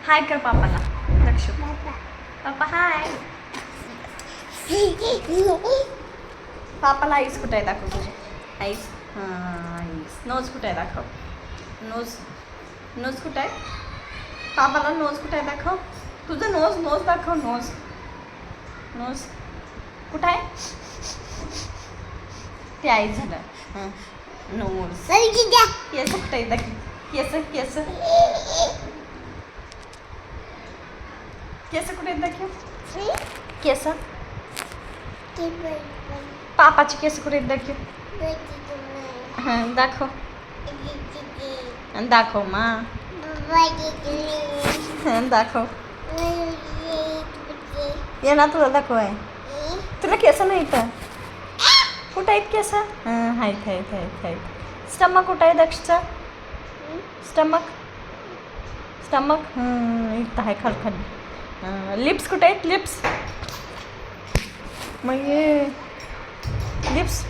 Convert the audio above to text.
हाय कर पापाला. लक्ष पापा हाय. पापाला आईस कुठे आहे दाखव तुझे. आईस हां आईस. नोज कुठे आहे दाखव. नोज नोज कुठे आहे. पापाला नोज कुठे आहे दाखव. तुझं नोज नोज दाखव. नोज नोज कुठं आहे. ते आईस झालं. हां नोज. केस कुठे आहे दाखव. केस केस केस कुठे आहेत दाखव. केस पापाचे केस कुठे आहेत दाखव. हां दाखव. दाखव मा. दाखव. ये ना तुला दाखव आहे. तुला केस नाही इथं. कुठं आहेत केस. हां आहेत आहेत आहेत आहेत. स्टमक कुठं आहे दक्षचा. स्टमक स्टमक इथं आहे खाली खाली. लिप्स कुठे आहेत. लिप्स मग ये लिप्स